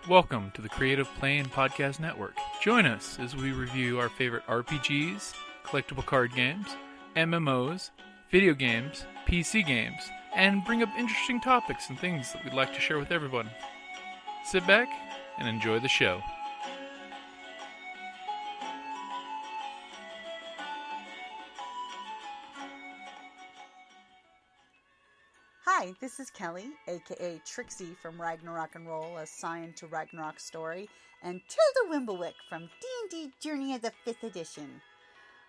Welcome to the Creative Playing Podcast Network. Join us as we review our favorite RPGs, collectible card games, MMOs, video games, PC games, and bring up interesting topics and things that we'd like to share with everyone. Sit back and enjoy the show. Hi, this is Kelly, aka Trixie from Ragnarok and Roll, a Scion to Ragnarok story, and Tilda Wimblewick from D&D Journey of the 5th Edition.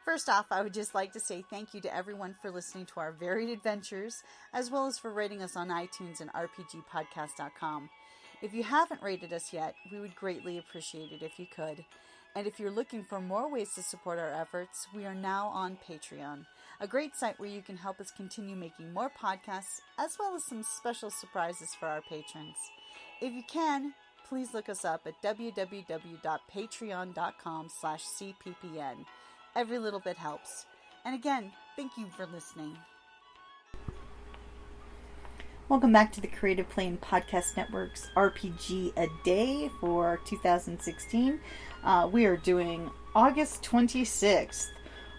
First off, I would just like to say thank you to everyone for listening to our varied adventures, as well as for rating us on iTunes and RPGpodcast.com. If you haven't rated us yet, we would greatly appreciate it if you could. And if you're looking for more ways to support our efforts, we are now on Patreon, a great site where you can help us continue making more podcasts, as well as some special surprises for our patrons. If you can, please look us up at www.patreon.com/cppn. Every little bit helps. And again, thank you for listening. Welcome back to the Creative Playing Podcast Network's RPGADAY for 2016. We are doing August 26th.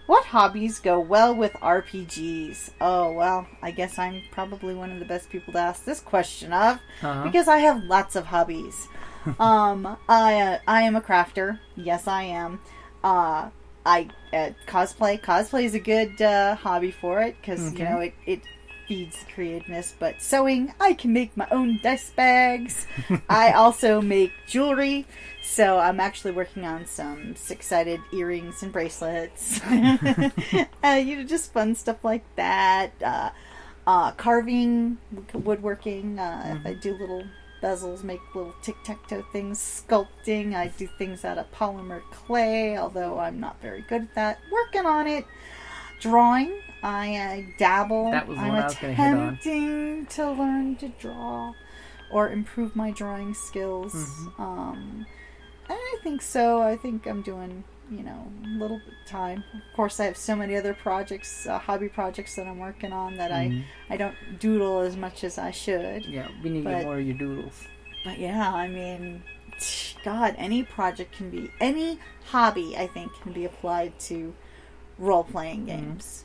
What hobbies go well with RPGs? Oh, well, I guess I'm probably one of the best people to ask this question of, because I have lots of hobbies. I am a crafter. Yes, I am. Cosplay. Cosplay is a good hobby for it, because, you know, it feeds creativeness. But sewing, I can make my own dice bags. I also make jewelry. So I'm actually working on some six-sided earrings and bracelets. Just fun stuff like that. Carving, woodworking. If I do little bezels, make little tic-tac-toe things. Sculpting. I do things out of polymer clay, although I'm not very good at that. Working on it. Drawing. I dabble. That was I'm what I was going to hit on. attempting to learn to draw or improve my drawing skills. I think so. I think I'm doing, a little bit of time. Of course, I have so many other projects, hobby projects that I'm working on that I don't doodle as much as I should. Yeah, we need to get more of your doodles. But yeah, God, any project any hobby, I think, can be applied to role-playing games.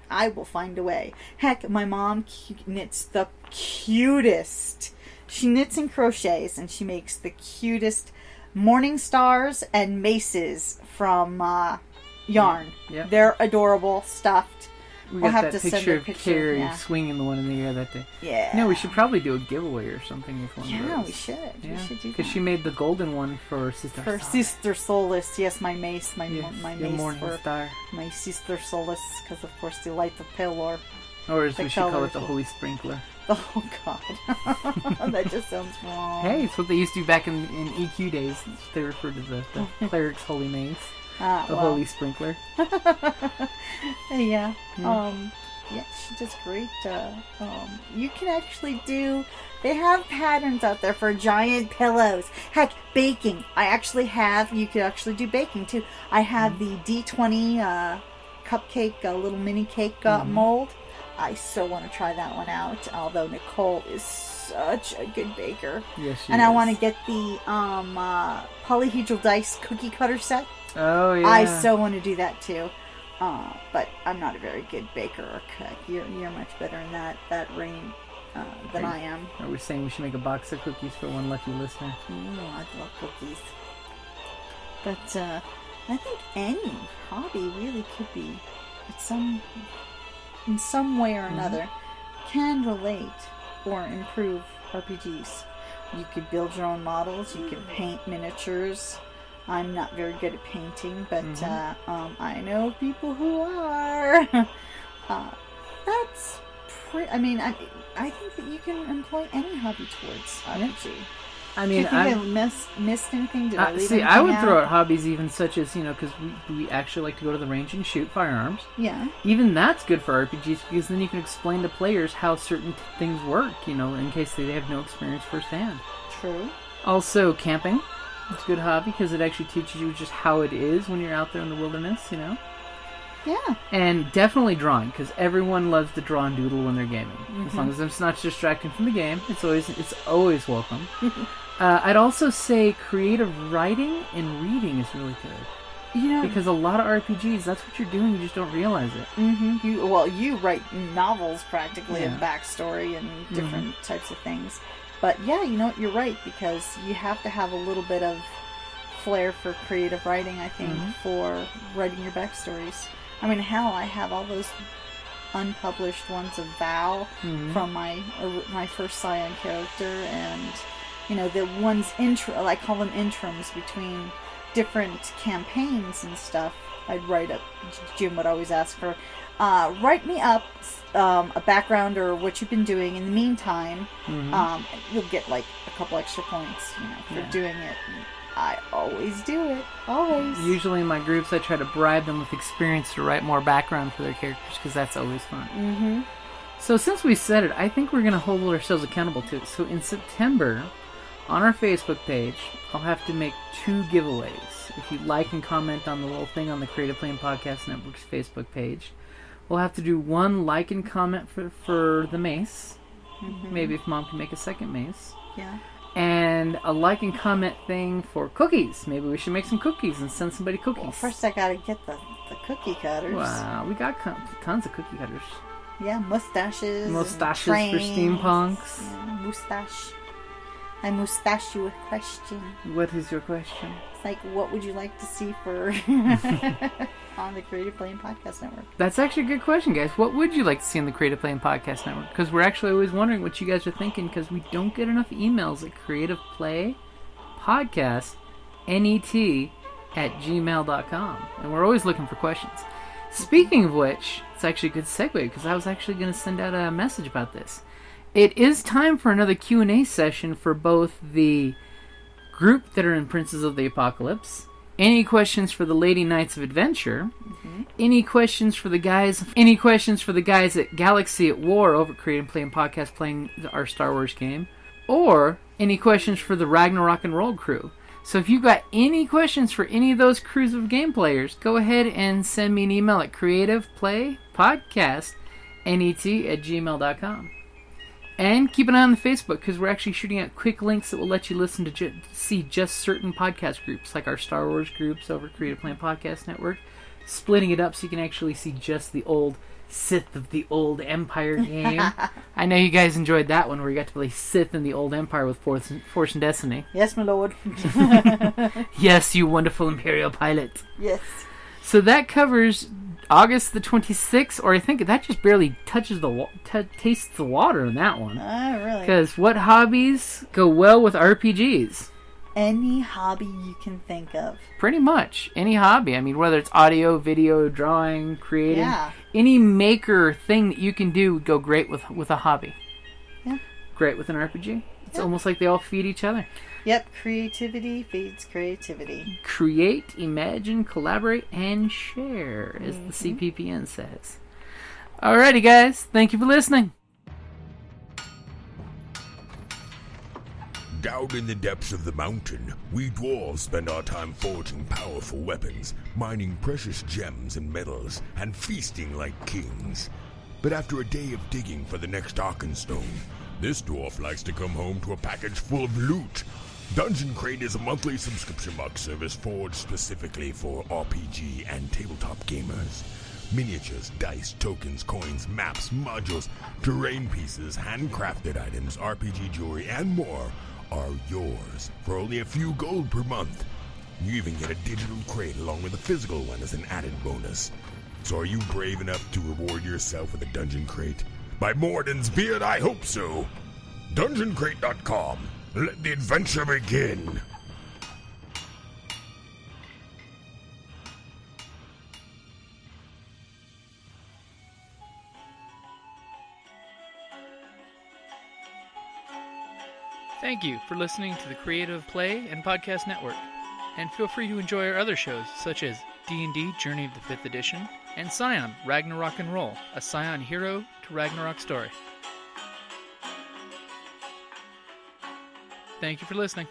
I will find a way. Heck, my mom knits the cutest. She knits and crochets, and she makes the cutest morning stars and maces from yarn. Yeah. They're adorable, stuffed. We'll have that to send picture a of picture, Carrie yeah. swinging the one in the air that day. Yeah. No, we should probably do a giveaway or something with one of those. Yeah, we should. Yeah. We should do that. Because she made the golden one for Sister For Star. Sister Solace, yes, my mace, my Your mace morning for star. my Sister Solace, because of course the light of Pelor. Or as we should call it, the colorful. Holy Sprinkler. Oh God, that just sounds wrong. Hey, it's what they used to do back in EQ days. They referred to the cleric's holy mace. Holy Sprinkler. Yeah. Yeah, she does great. You can actually they have patterns out there for giant pillows. Heck, baking. You could actually do baking too. I have the D20 cupcake, little mini cake pold. I so want to try that one out, although Nicole is such a good baker. Yes, she and is. I want to get the polyhedral dice cookie cutter set. Oh, yeah. I so want to do that too. But I'm not a very good baker or cook. You're much better in that range than I am. Are we saying we should make a box of cookies for one lucky listener? I'd love cookies. But I think any hobby really could be, in some way or another, can relate or improve RPGs. You could build your own models. You could paint miniatures. I'm not very good at painting, but I know people who are. That's pretty. I think that you can employ any hobby towards RPG. Do you think I missed anything? Did I leave anything I would out? throw out hobbies even such as, because we actually like to go to the range and shoot firearms. Yeah. Even that's good for RPGs, because then you can explain to players how certain things work, in case they have no experience firsthand. True. Also, camping. It's a good hobby because it actually teaches you just how it is when you're out there in the wilderness, Yeah. And definitely drawing, because everyone loves to draw and doodle when they're gaming. As long as it's not distracting from the game, it's always welcome. I'd also say creative writing and reading is really good. You know, because a lot of RPGs, that's what you're doing. You just don't realize it. Mm-hmm. You write novels practically of Yeah. backstory and different types of things. But yeah, you know, you're right, because you have to have a little bit of flair for creative writing, I think, for writing your backstories. I mean, hell, I have all those unpublished ones of Val from my first Scion character, and you know, the ones I call them interims between different campaigns and stuff. I'd write up. Jim would always ask for, write me up a background or what you've been doing in the meantime. You'll get like a couple extra points, you know, for doing it. I always do it. Always. Usually in my groups, I try to bribe them with experience to write more background for their characters, because that's always fun. So since we said it, I think we're going to hold ourselves accountable to it. So in September, on our Facebook page, I'll have to make 2 giveaways. If you like and comment on the little thing on the Creative Playing Podcast Network's Facebook page, we'll have to do 1 like and comment for the mace. Maybe if Mom can make a second mace. Yeah. And a like and comment thing for cookies. Maybe we should make some cookies and send somebody cookies. Well, first I gotta get the cookie cutters. Wow, we got tons of cookie cutters. Yeah, mustaches. Mustaches for trains. steampunks. Yeah, mustache. I mustache you a question. What is your question? It's like, what would you like to see for on the Creative Playing Podcast Network? That's actually a good question, guys. What would you like to see on the Creative Playing Podcast Network? Because we're actually always wondering what you guys are thinking, because we don't get enough emails at Creative Play Podcast net@gmail.com, and we're always looking for questions. Speaking of which, it's actually a good segue, because I was actually going to send out a message about this. It is time for another Q&A session for both the group that are in Princes of the Apocalypse, any questions for the Lady Knights of Adventure, any questions for the guys at Galaxy at War over at Creative Playing Podcast playing our Star Wars game, or any questions for the Ragnarok and Roll crew. So if you've got any questions for any of those crews of game players, go ahead and send me an email at creativeplaypodcastnet@gmail.com. And keep an eye on the Facebook, because we're actually shooting out quick links that will let you listen to see just certain podcast groups, like our Star Wars groups over Creative Playing Podcast Network, splitting it up so you can actually see just the old Sith of the Old Empire game. I know you guys enjoyed that one, where you got to play Sith in the Old Empire with Force and Destiny. Yes, my lord. Yes, you wonderful Imperial pilot. Yes. So that covers August the 26th, or I think that just barely touches tastes the water in that one. Oh, really? Because what hobbies go well with RPGs? Any hobby you can think of. Pretty much. Any hobby. I mean, whether it's audio, video, drawing, creating, any maker thing that you can do would go great with a hobby. Yeah. Great with an RPG. It's almost like they all feed each other. Yep, creativity feeds creativity. Create, imagine, collaborate, and share, as the CPPN says. Alrighty, guys. Thank you for listening. Down in the depths of the mountain, we dwarves spend our time forging powerful weapons, mining precious gems and metals, and feasting like kings. But after a day of digging for the next Arkenstone, this dwarf likes to come home to a package full of loot. Dungeon Crate is a monthly subscription box service forged specifically for RPG and tabletop gamers. Miniatures, dice, tokens, coins, maps, modules, terrain pieces, handcrafted items, RPG jewelry, and more are yours for only a few gold per month. You even get a digital crate along with a physical one as an added bonus. So are you brave enough to reward yourself with a Dungeon Crate? By Morden's beard, I hope so. DungeonCrate.com. Let the adventure begin. Thank you for listening to the Creative Play and Podcast Network. And feel free to enjoy our other shows, such as D&D Journey of the 5th Edition and Scion Ragnarok and Roll, a Scion hero to Ragnarok story. Thank you for listening.